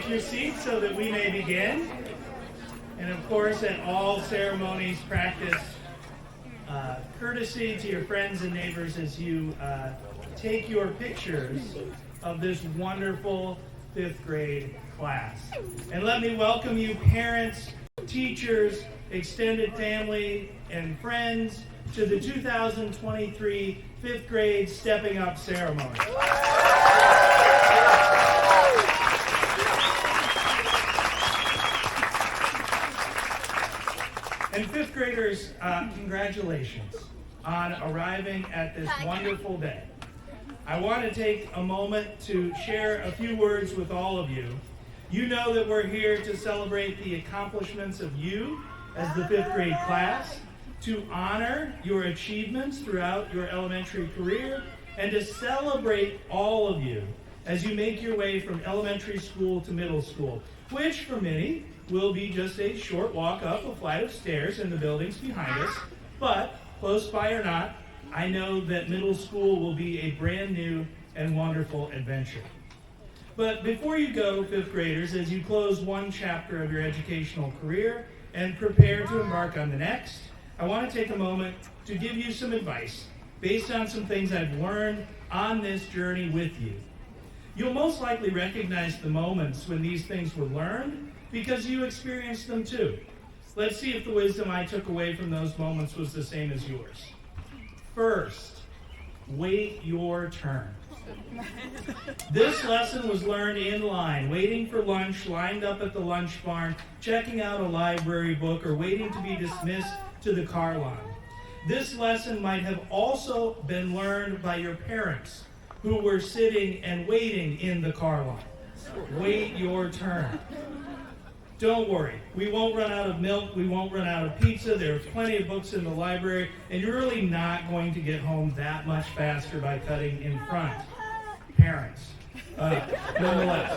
take your seats so that we may begin. And of course, at all ceremonies, practice courtesy to your friends and neighbors as you take your pictures of this wonderful 5th grade class. And let me welcome you, parents, teachers, extended family, and friends, to the 2023 5th grade Stepping Up ceremony. And 5th graders, congratulations on arriving at this wonderful day. I want to take a moment to share a few words with all of you. You know that we're here to celebrate the accomplishments of you as the 5th grade class, to honor your achievements throughout your elementary career, and to celebrate all of you as you make your way from elementary school to middle school, which for many will be just a short walk up a flight of stairs in the buildings behind us. But close by or not, I know that middle school will be a brand new and wonderful adventure. But before you go, 5th graders, as you close one chapter of your educational career and prepare to embark on the next, I want to take a moment to give you some advice based on some things I've learned on this journey with you. You'll most likely recognize the moments when these things were learned because you experienced them too. Let's see if the wisdom I took away from those moments was the same as yours. First, wait your turn. This lesson was learned in line, waiting for lunch, lined up at the lunch barn, checking out a library book, or waiting to be dismissed to the car line. This lesson might have also been learned by your parents who were sitting and waiting in the car line. Wait your turn. Don't worry, we won't run out of milk, we won't run out of pizza, there are plenty of books in the library, and you're really not going to get home that much faster by cutting in front. Parents, nonetheless.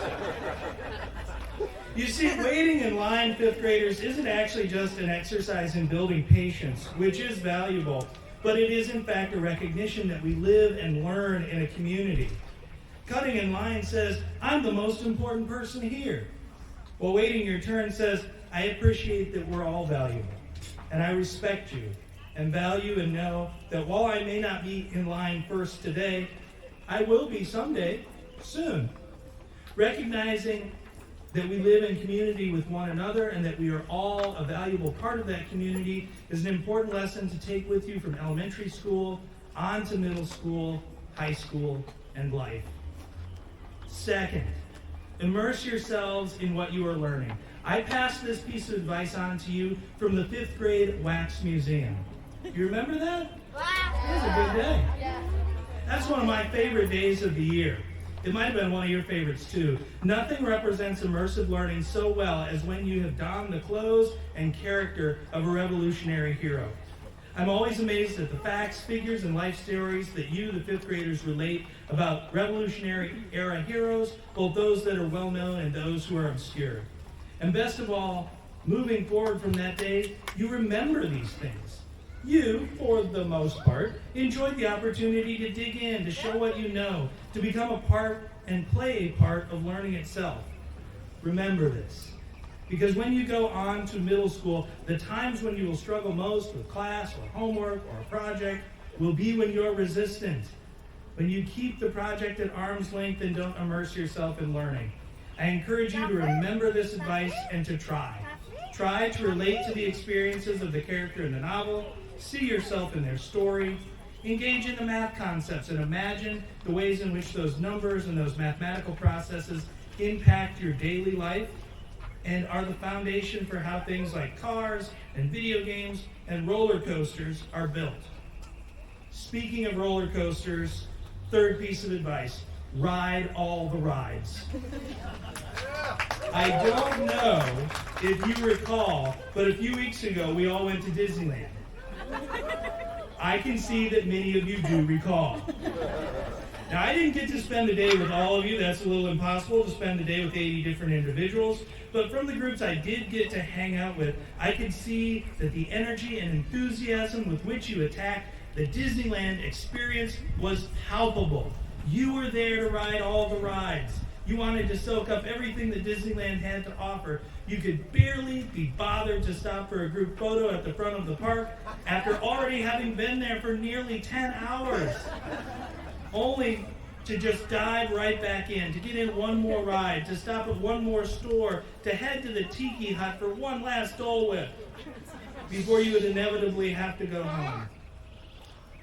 You see, waiting in line, 5th graders, isn't actually just an exercise in building patience, which is valuable, but it is in fact a recognition that we live and learn in a community. Cutting in line says, I'm the most important person here. Well, waiting your turn says, I appreciate that we're all valuable, and I respect you, and value and know that while I may not be in line first today, I will be someday, soon. Recognizing that we live in community with one another and that we are all a valuable part of that community is an important lesson to take with you from elementary school on to middle school, high school, and life. Second, immerse yourselves in what you are learning. I passed this piece of advice on to you from the 5th grade Wax Museum. You remember that? It was a good day. Yeah. That's one of my favorite days of the year. It might have been one of your favorites too. Nothing represents immersive learning so well as when you have donned the clothes and character of a revolutionary hero. I'm always amazed at the facts, figures, and life stories that you, the 5th graders, relate about Revolutionary era heroes, both those that are well known and those who are obscure. And best of all, moving forward from that day, you remember these things. You, for the most part, enjoyed the opportunity to dig in, to show what you know, to become a part and play a part of learning itself. Remember this, because when you go on to middle school, the times when you will struggle most with class or homework or a project will be when you're resistant, when you keep the project at arm's length and don't immerse yourself in learning. I encourage you to remember this advice and to try. Try to relate to the experiences of the character in the novel, see yourself in their story, engage in the math concepts, and imagine the ways in which those numbers and those mathematical processes impact your daily life and are the foundation for how things like cars and video games and roller coasters are built. Speaking of roller coasters, third piece of advice, ride all the rides. I don't know if you recall, but a few weeks ago we all went to Disneyland. I can see that many of you do recall. Now, I didn't get to spend the day with all of you. That's a little impossible to spend the day with 80 different individuals. But from the groups I did get to hang out with, I could see that the energy and enthusiasm with which you attacked the Disneyland experience was palpable. You were there to ride all the rides. You wanted to soak up everything that Disneyland had to offer. You could barely be bothered to stop for a group photo at the front of the park after already having been there for nearly 10 hours. Only to just dive right back in, to get in one more ride, to stop at one more store, to head to the Tiki Hut for one last Dole Whip before you would inevitably have to go home.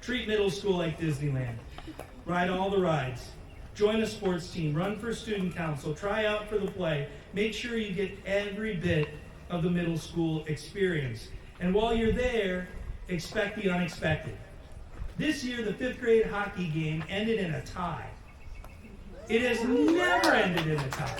Treat middle school like Disneyland. Ride all the rides. Join a sports team. Run for student council. Try out for the play. Make sure you get every bit of the middle school experience. And while you're there, expect the unexpected. This year, the 5th grade hockey game ended in a tie. It has never ended in a tie.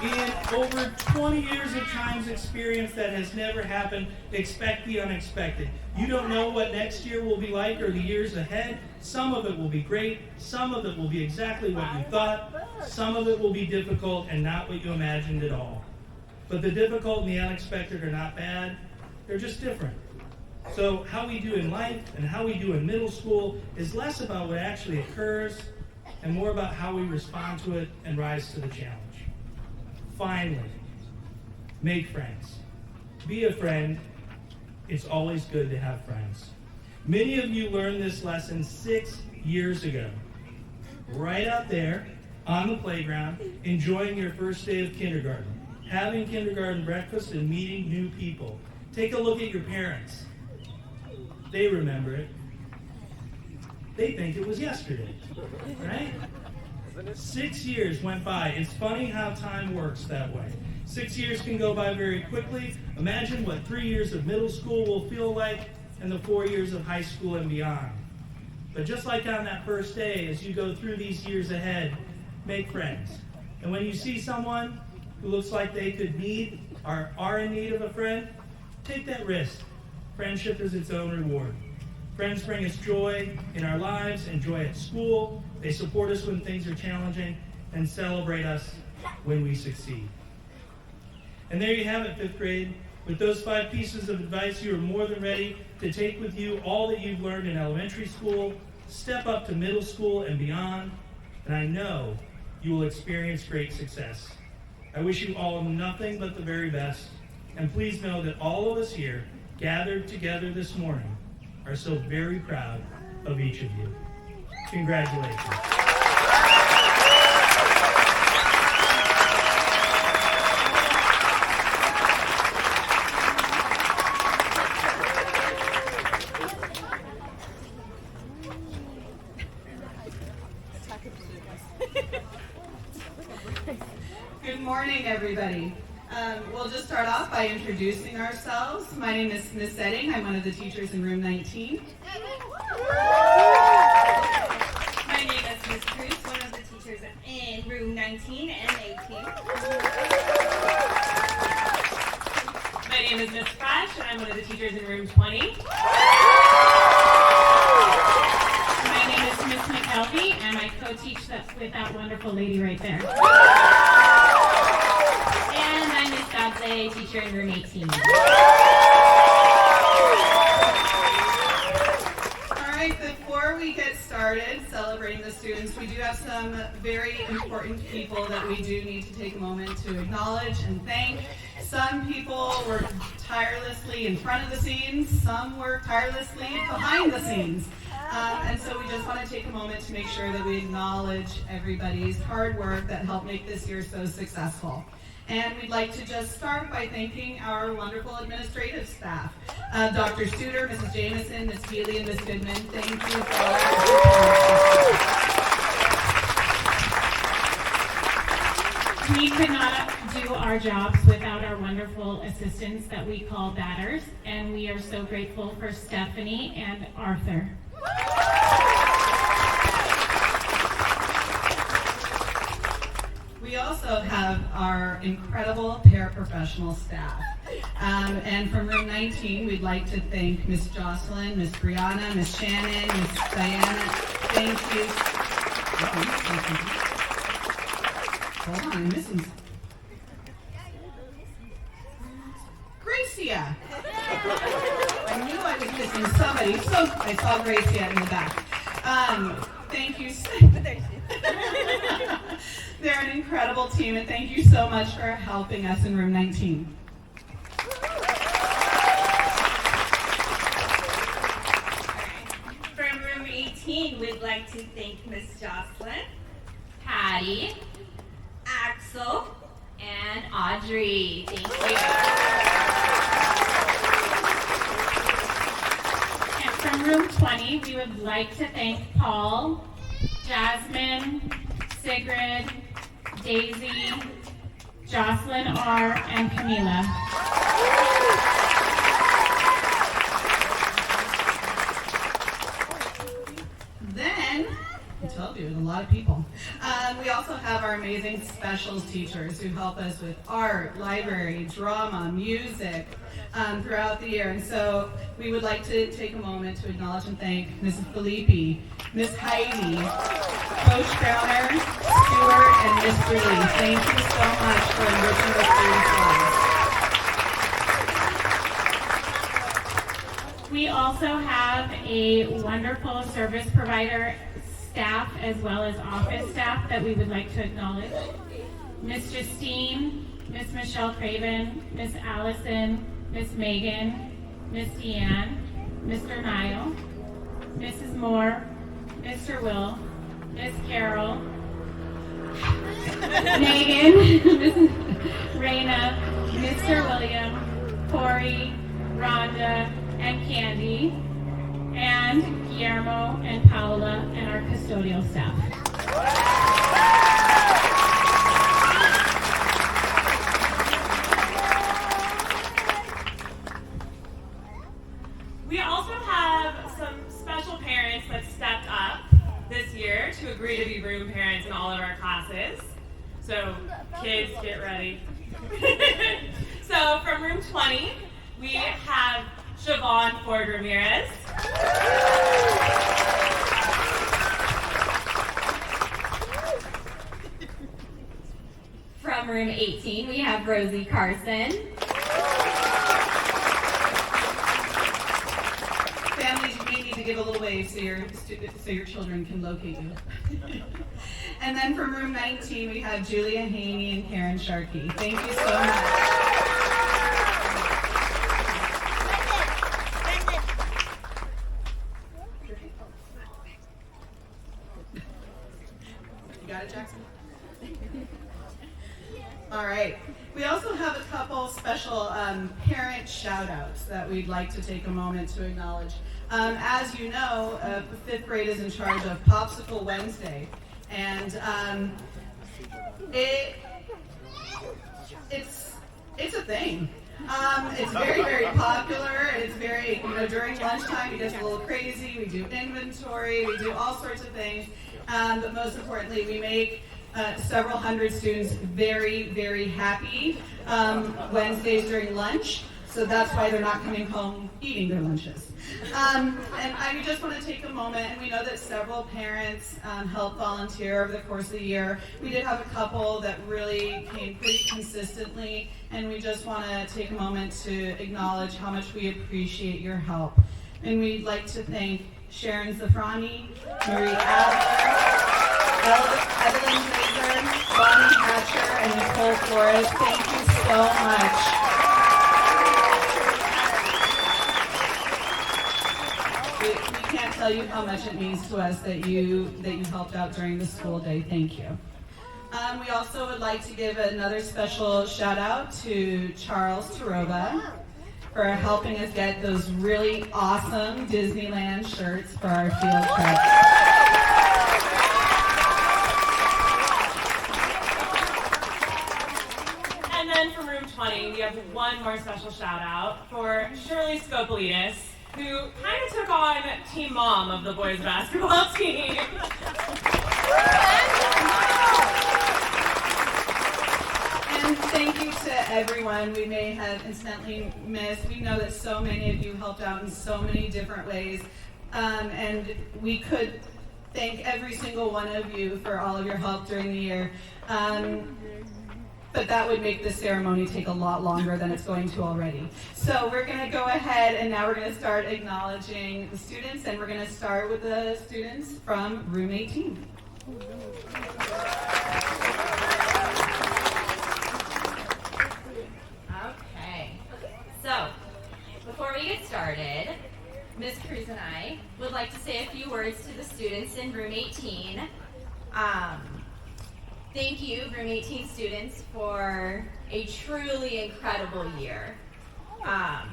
In over 20 years of CHIME's experience, that has never happened. Expect the unexpected. You don't know what next year will be like or the years ahead. Some of it will be great. Some of it will be exactly what you thought. Some of it will be difficult and not what you imagined at all. But the difficult and the unexpected are not bad. They're just different. So how we do in life and how we do in middle school is less about what actually occurs and more about how we respond to it and rise to the challenge. Finally, make friends. Be a friend. It's always good to have friends. Many of you learned this lesson 6 years ago, right out there on the playground, enjoying your first day of kindergarten, having kindergarten breakfast and meeting new people. Take a look at your parents. They remember it. They think it was yesterday, right? 6 years went by. It's funny how time works that way. 6 years can go by very quickly. Imagine what 3 years of middle school will feel like and the 4 years of high school and beyond. But just like on that first day, as you go through these years ahead, make friends. And when you see someone who looks like they could need or are in need of a friend, take that risk. Friendship is its own reward. Friends bring us joy in our lives and joy at school. They support us when things are challenging and celebrate us when we succeed. And there you have it, 5th grade. With those 5 pieces of advice, you are more than ready to take with you all that you've learned in elementary school, step up to middle school and beyond, and I know you will experience great success. I wish you all nothing but the very best, and please know that all of us here gathered together this morning are so very proud of each of you. Congratulations. Good morning, everybody. We'll just start off by introducing ourselves. My name is Ms. Etting. I'm one of the teachers in room 19. My name is Ms. Cruz, one of the teachers in room 19 and 18. My name is Ms. Fresh, and I'm one of the teachers in room 20. My name is Ms. McKelvey, and I co-teach with that wonderful lady right there. And I'm Ms. Zgodzay, teacher in room 18. All right, before we get started celebrating the students, we do have some very important people that we do need to take a moment to acknowledge and thank. Some people work tirelessly in front of the scenes, some work tirelessly behind the scenes. And so we just want to take a moment to make sure that we acknowledge everybody's hard work that helped make this year so successful. And we'd like to just start by thanking our wonderful administrative staff. Dr. Studer, Mrs. Jameson, Ms. Healy, and Ms. Goodman, thank you for all your support. We could not do our jobs without our wonderful assistants that we call batters, and we are so grateful for Stephanie and Arthur. We also have our incredible paraprofessional staff. And from room 19, we'd like to thank Ms. Jocelyn, Ms. Brianna, Ms. Shannon, Ms. Diana. Thank you. Hold on, I'm missing. Gracia. I knew I was missing somebody. So I saw Gracia in the back. Thank you. They're an incredible team, and thank you so much for helping us in room 19. From room 18, we'd like to thank Miss Jocelyn, Patty, Axel, and Audrey. Thank you. And from room 20, we would like to thank Paul, Jasmine, Sigrid, Daisy, Jocelyn R., and Camila. Then, I told you, there's a lot of people. We also have our amazing specials teachers who help us with art, library, drama, music throughout the year. And so we would like to take a moment to acknowledge and thank Mrs. Filippi, Miss Heidi, Coach Browner, Stuart, and Mr. Lee. Thank you so much for enriching the students' lives. We also have a wonderful service provider staff as well as office staff that we would like to acknowledge. Miss Justine, Miss Michelle Craven, Miss Allison, Miss Megan, Miss Deanne, Mr. Niall, Mrs. Moore, Mr. Will, Miss Carol, Megan, Mrs. Raina, Mr. William, Corey, Rhonda, and Candy, and Guillermo and Paola, and our custodial staff. We also have some special parents that stepped up this year to agree to be room parents in all of our classes. So kids, get ready. So from room 20, we have Siobhan Ford Ramirez. From room 18, we have Rosie Carson. Families, you may need to give a little wave so your children can locate you. And then from room 19, we have Julia Haney and Karen Sharkey. Thank you so much. You got it, Jackson? All right. We also have a couple special parent shout-outs that we'd like to take a moment to acknowledge. As you know, fifth grade is in charge of Popsicle Wednesday, and it's a thing. It's very, very popular. It's very, during lunchtime it gets a little crazy. We do inventory, we do all sorts of things, but most importantly, we make several hundred students very, very happy Wednesdays during lunch. So that's why they're not coming home eating their lunches. And I just want to take a moment, and we know that several parents help volunteer over the course of the year. We did have a couple that really came pretty consistently, and we just want to take a moment to acknowledge how much we appreciate your help. And we'd like to thank Sharon Zafrani, Marie Adler, Evelyn Glazer, Bonnie Hatcher, and Nicole Flores. Thank you so much. We can't tell you how much it means to us that you helped out during the school day. Thank you. We also would like to give another special shout out to Charles Taroba for helping us get those really awesome Disneyland shirts for our field trip. And then from room 20, we have one more special shout out for Shirley Scopolitis, who kind of took on Team Mom of the boys basketball team. And thank you to everyone we may have incidentally missed. We know that so many of you helped out in so many different ways, and we could thank every single one of you for all of your help during the year. but that would make the ceremony take a lot longer than it's going to already. So we're going to go ahead and now we're going to start acknowledging the students, and we're going to start with the students from room 18. Okay, so before we get started, Ms. Cruz and I would like to say a few words to the students in room 18. Thank you, room 18 students, for a truly incredible year. Guys.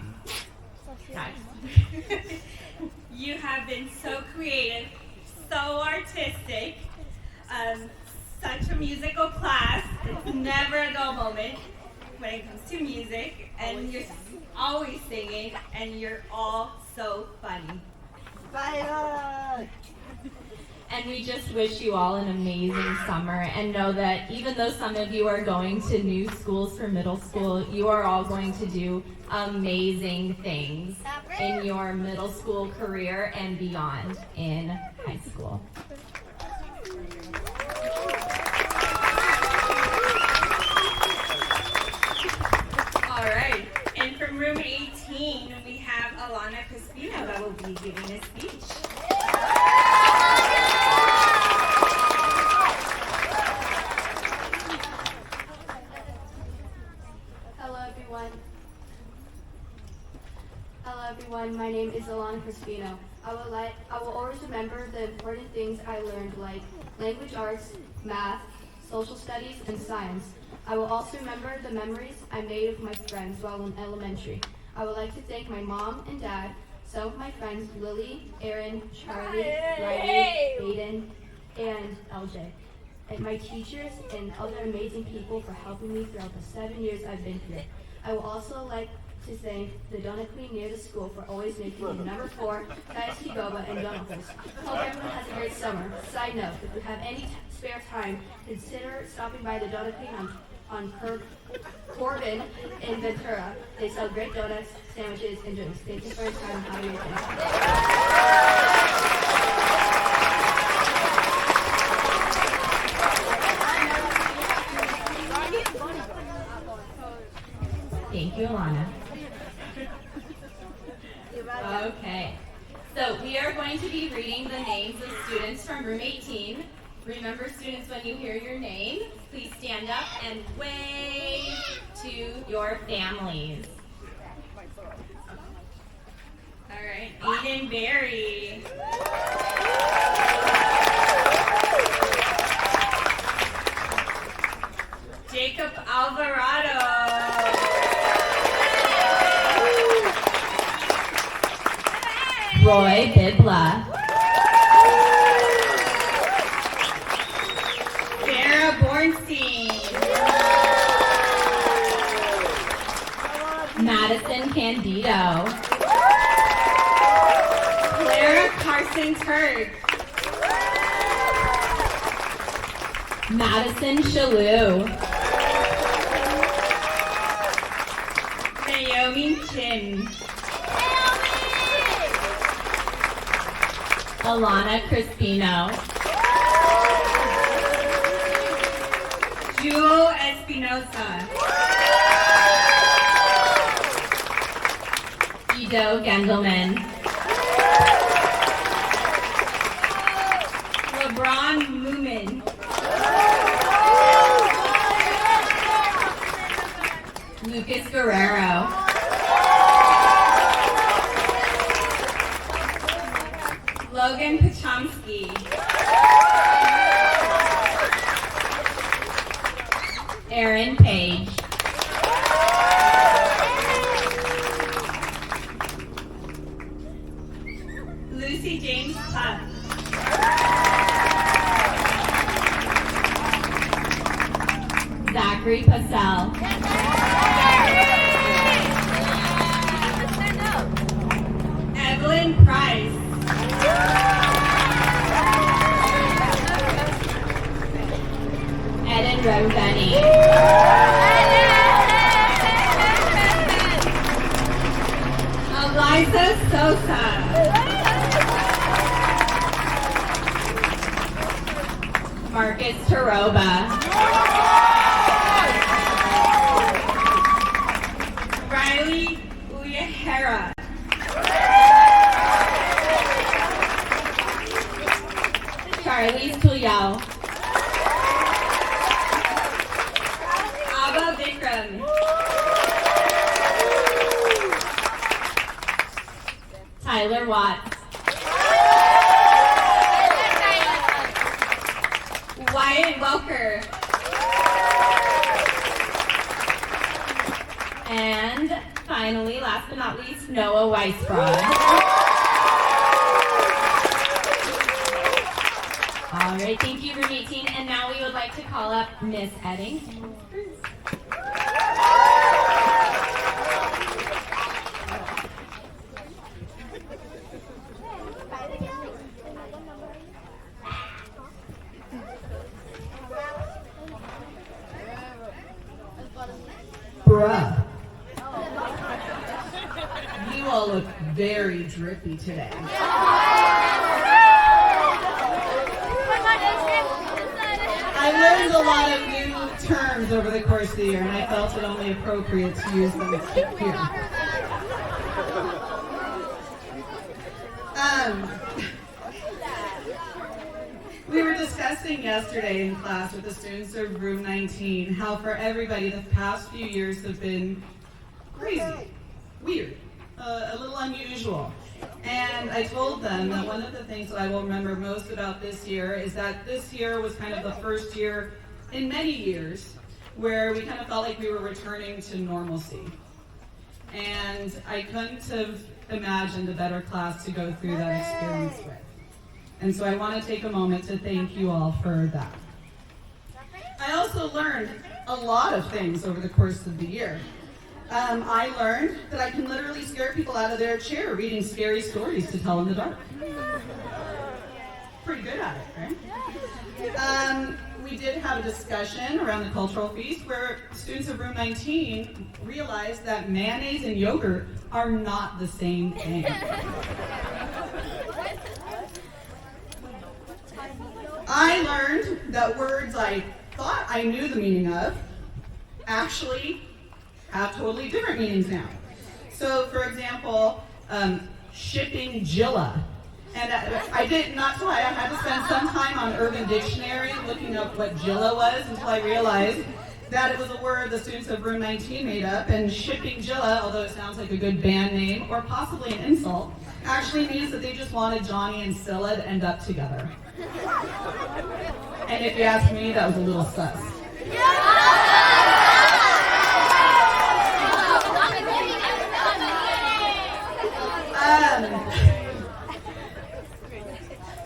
You have been so creative, so artistic, such a musical class. It's never a dull moment when it comes to music, and you're always singing, and you're all so funny. And we just wish you all an amazing summer, and know that even though some of you are going to new schools for middle school, you are all going to do amazing things in your middle school career and beyond in high school. All right, and from room 18, we have Alana Crispino that will be giving a speech. Hello everyone, my name is Alana Crispino. I will always remember the important things I learned, like language arts, math, social studies, and science. I will also remember the memories I made with my friends while in elementary. I would like to thank my mom and dad, some of my friends, Lily, Erin, Charlie, Riley, Aiden, and LJ, and my teachers and other amazing people for helping me throughout the 7 years I've been here. I would also like to thank the donut queen near the school for always making the number 4 Dynasty Boba and donut holes. Hope everyone has a great summer. Side note, if you have any spare time, consider stopping by the donut queen on Corbin in Ventura. They sell great donuts, sandwiches, and drinks. Thank you for your time and have a great day. Thank you, Alana. Okay, so we are going to be reading the names of students from room 18. Remember, students, when you hear your name, please stand up and wave to your families. All right, Aiden Berry. Jacob Alvarado. Roy Bibla. Sarah Bornstein. Madison Candido. Clara Carson Turk. Madison Shalou. Naomi Chin. Alana Crispino. Jewel Espinosa. Ido Gendelman. LeBron Moomin. Lucas Guerrero. Logan Pachomsky. Erin Page. Lucy James Puff. Zachary Passell. Evelyn Price. Eden Roveni. Eliza Sosa. Marcus Taroba. Erin. Tyler Watts. Wyatt Welker. And finally, last but not least, Noah Weisbrod. All right, thank you, Room 18. And now we would like to call up Miss Etting and Ms. Cruz. Bruh. You all look very drippy today. I learned a lot of new terms over the course of the year, and I felt it only appropriate to use them here. We were discussing yesterday in class with the students of Room 19 how for everybody the past few years have been crazy, weird, a little unusual. And I told them that one of the things that I will remember most about this year is that this year was kind of the first year in many years where we kind of felt like we were returning to normalcy. And I couldn't have imagined a better class to go through that experience with. And so I want to take a moment to thank you all for that. I also learned a lot of things over the course of the year. I learned that I can literally scare people out of their chair reading scary stories to tell in the dark. Pretty good at it, right? We did have a discussion around the cultural feast where students of Room 19 realized that mayonnaise and yogurt are not the same thing. I learned that words I thought I knew the meaning of actually have totally different meanings now. So, for example, shipping Jilla. And I did not so I had to spend some time on Urban Dictionary looking up what Jilla was until I realized that it was a word the students of Room 19 made up, and shipping Jilla, although it sounds like a good band name or possibly an insult, actually means that they just wanted Johnny and Scylla to end up together. And if you ask me, that was a little sus.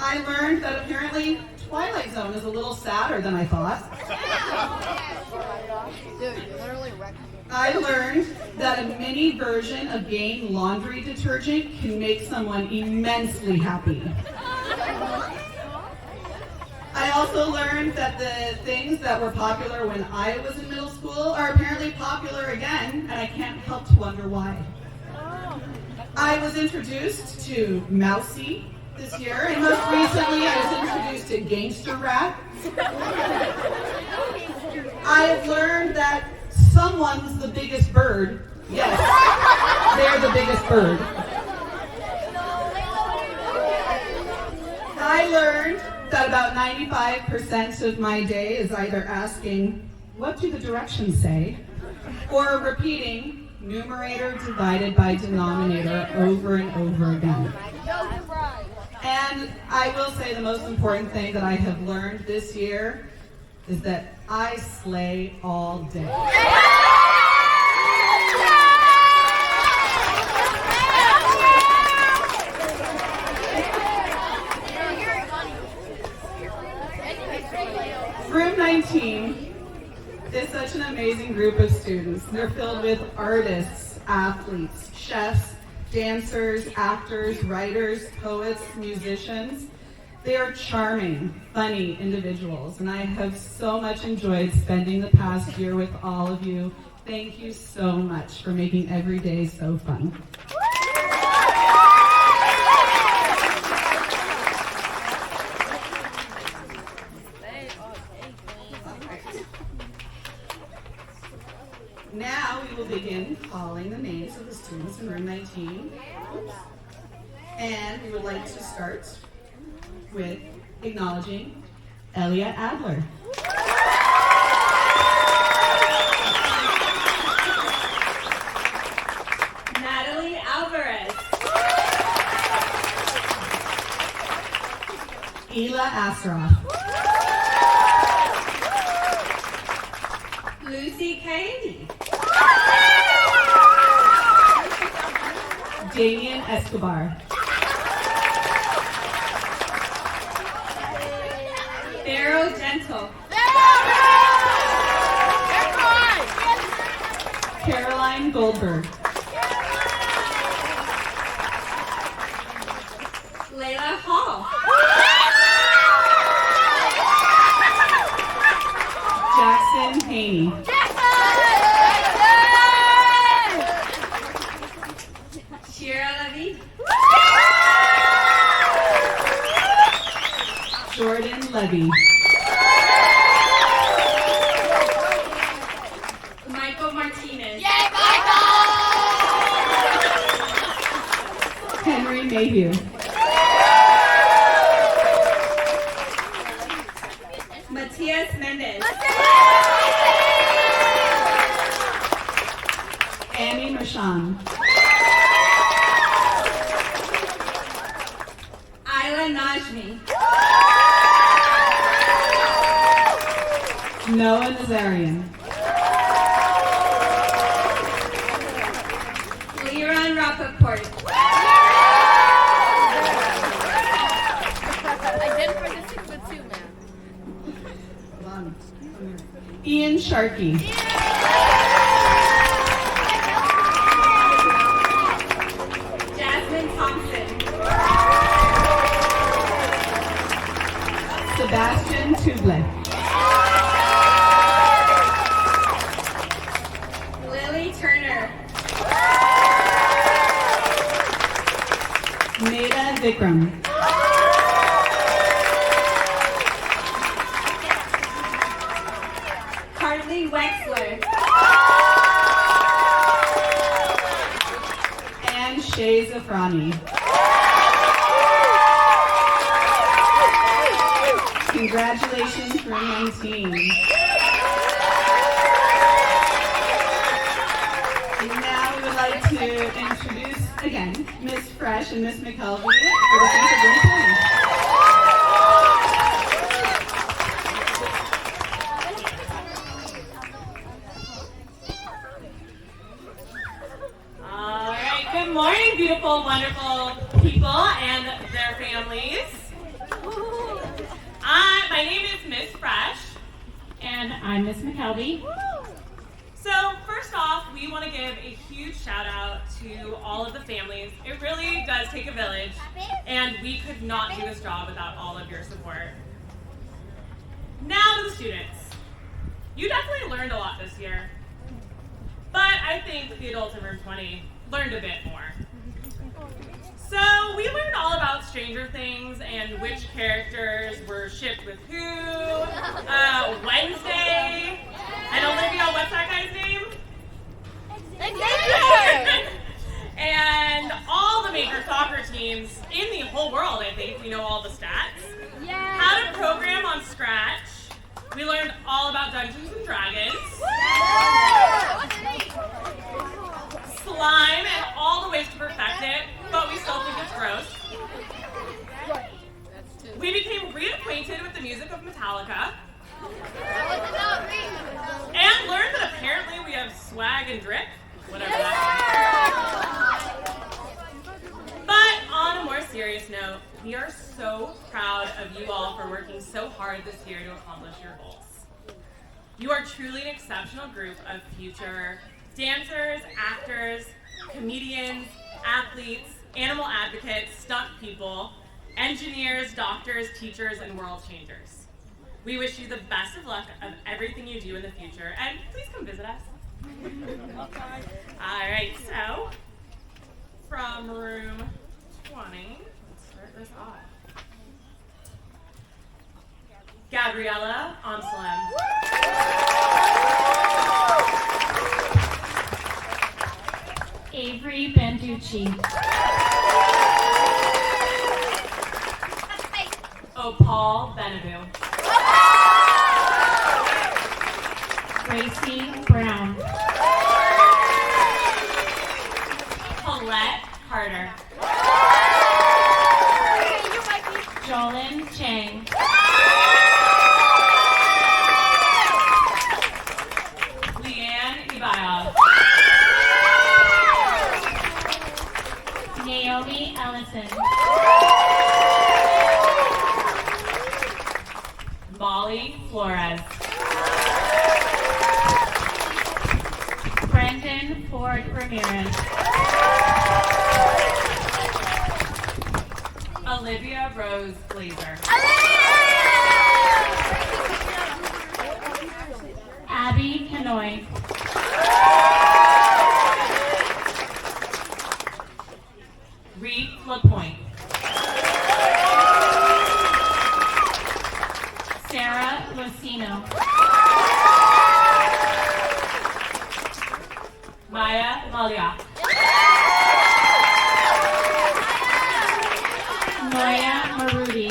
I learned that apparently Twilight Zone is a little sadder than I thought. I learned that a mini version of Gain laundry detergent can make someone immensely happy. I also learned that the things that were popular when I was in middle school are apparently popular again, and I can't help to wonder why. I was introduced to Mousy this year, and most recently I was introduced to Gangster Rat. I have learned that someone's the biggest bird. Yes, they're the biggest bird. I learned that about 95% of my day is either asking, what do the directions say? Or repeating, numerator divided by denominator over and over again. And I will say the most important thing that I have learned this year is that I slay all day. Room 19 is such an amazing group of students. They're filled with artists, athletes, chefs, dancers, actors, writers, poets, musicians. They are charming, funny individuals, and I have so much enjoyed spending the past year with all of you. Thank you so much for making every day so fun. Now we will begin calling the names of the students in Room 19. And we would like to start with acknowledging Elia Adler. Ela Asroff. Lucy Katie. Damien Escobar. Farrell Gentle. Caroline Goldberg. Layla Hall. Jackson Haney. Shira Levy. Jordan Levy. Michael Martinez. Henry Mayhew. Matias Mendez. Annie Mashan. Isla Najmi. Noah Nazarian. Leron Rappaport. Ian Sharkey. Jasmine Thompson. Sebastian Tuble. Lily Turner. Neda Vikram. Carly Wexler. And Shay Zafrani. Congratulations, Room 19. Now we would like to introduce again Ms. Fresh and Ms. McKelvey for the Sense of Room 20. All right, good morning, beautiful, wonderful people and their families. My name is Miss Fresh. And I'm Miss McKelvey. So first off, we want to give a huge shout out to all of the families. It really does take a village, and we could not do this job without all of your support. Now to the students. You definitely learned a lot this year, but I think the adults in room 20 learned a bit more. So we learned all about Stranger Things and which characters were shipped with who, Wednesday, and Olivia, what's that guy's name? And all the major soccer teams in the whole world, I think. We know all the stats. How to program on Scratch. We learned all about Dungeons and Dragons. Slime and all the ways to perfect it, but we still think it's gross. We became reacquainted with the music of Metallica. And learned that apparently we have swag and drip, whatever that is. But on a more serious note, we are so proud of you all for working so hard this year to accomplish your goals. You are truly an exceptional group of future dancers, actors, comedians, athletes, animal advocates, stunt people, engineers, doctors, teachers, and world changers. We wish you the best of luck of everything you do in the future, and please come visit us. All right, so from room 20, let's start this off. Gabriella Amsalem. Avery Benducci. Opal Benaboo. Gracie Brown. Paulette Carter. Jolyn Chang. Dennison. Molly Flores. Brendan Ford Ramirez. Olivia Rose Glazer. Abby Kanoy. Reed LaPointe. Sarah Lucino. Maya Malia. Noya Marudi.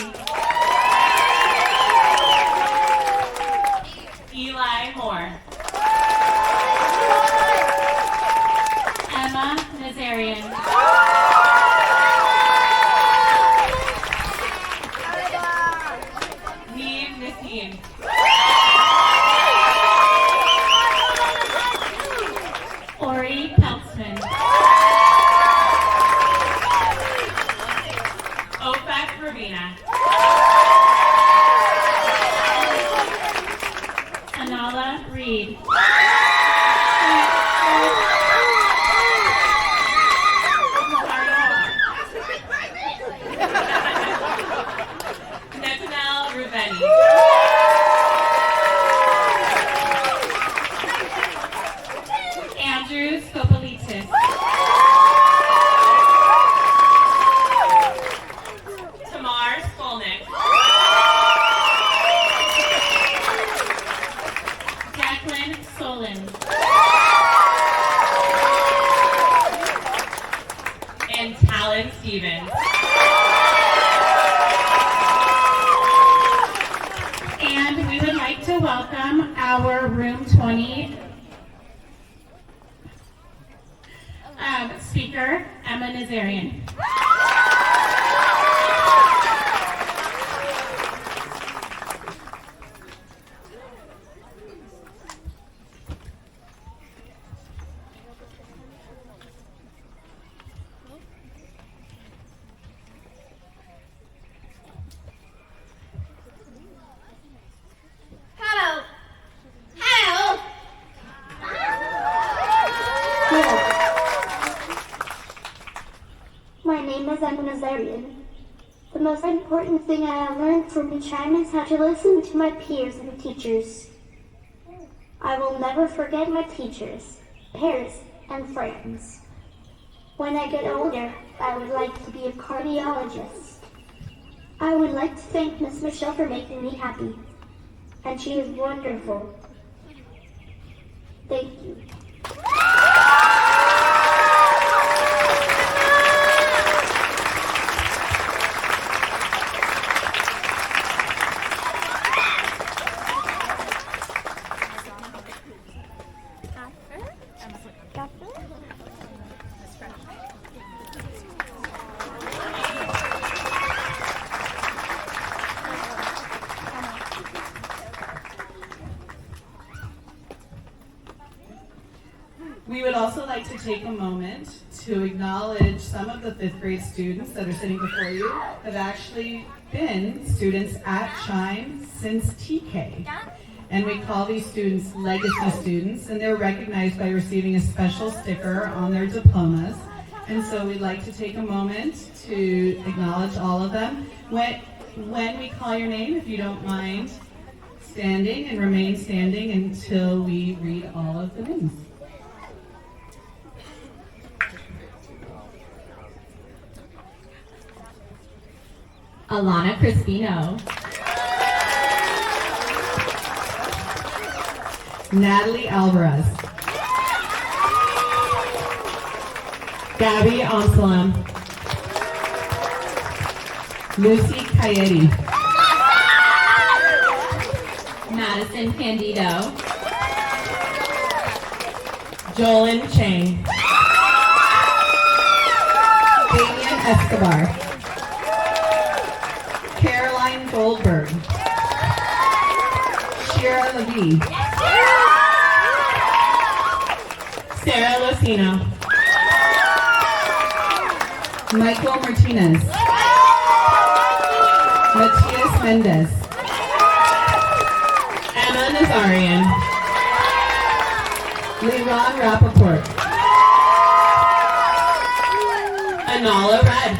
Eli Moore. Emma Nazarian. Neve Nassim. Ori Peltzman. Ofak Ravina. Anala Reed. Netanel Ruveni. Andrew Skopolitis. Tamar Skolnick. Jacqueline Solon. And Talon Stevens. And we would like to welcome our Room 20 speaker, Emma Nazarian. Hello. Hello. My name is Emma Nazarian. The most important thing I have learned from CHIME is how to listen to my peers and teachers. I will never forget my teachers, peers, and friends. When I get older, I would like to be a cardiologist. I would like to thank Miss Michelle for making me happy. And she is wonderful. Thank you. We would also like to take a moment to acknowledge some of the 5th grade students that are sitting before you have actually been students at CHIME since TK. And we call these students legacy students, and they're recognized by receiving a special sticker on their diplomas. And so we'd like to take a moment to acknowledge all of them. When we call your name, if you don't mind standing and remain standing until we read all of the names. Alana Crispino. Natalie Alvarez. Gabby Amsalam. Lucy Coyote. Madison Candido. Jolyn Chang. Damian Escobar. Caroline Goldberg. Shira Levy. Sarah Lucino. Michael Martinez, Matias Mendez, Emma Nazarian, Leron Rappaport, Anala Red,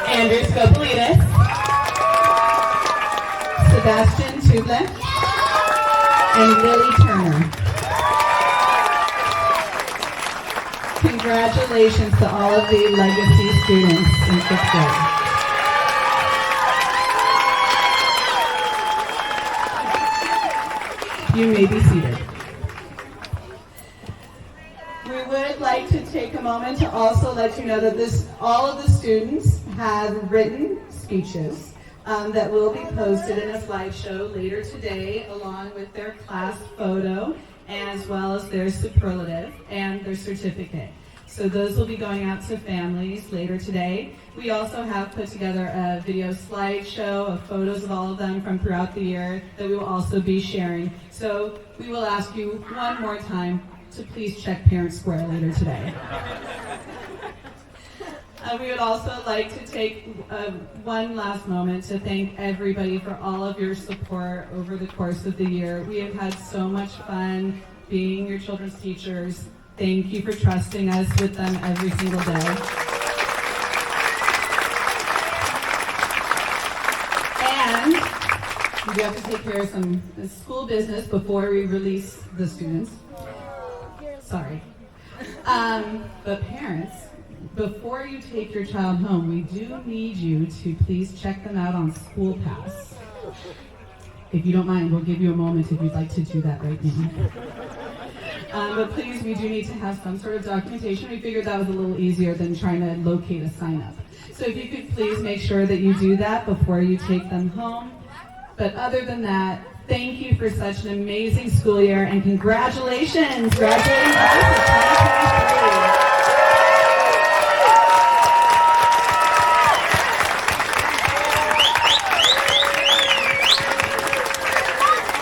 Andrew Skopolidis, Sebastian Tuble, and Lily Turner. Congratulations to all of the legacy students in 5th grade. You may be seated. We would like to take a moment to also let you know that all of the students have written speeches that will be posted in a slideshow later today, along with their class photo, as well as their superlative and their certificate. So those will be going out to families later today. We also have put together a video slideshow of photos of all of them from throughout the year that we will also be sharing. So we will ask you one more time to please check Parent Square later today. We would also like to take one last moment to thank everybody for all of your support over the course of the year. We have had so much fun being your children's teachers. Thank you for trusting us with them every single day. And we have to take care of some school business before we release the students. Sorry. But parents, before you take your child home, we do need you to please check them out on School Pass. If you don't mind, we'll give you a moment if you'd like to do that right now. But please, we do need to have some sort of documentation. We figured that was a little easier than trying to locate a sign-up. So if you could please make sure that you do that before you take them home. But other than that, thank you for such an amazing school year, and congratulations, graduating class of 2023.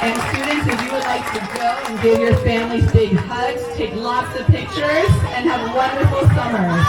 And students, if you would like to go and give your families big hugs, take lots of pictures, and have wonderful summers.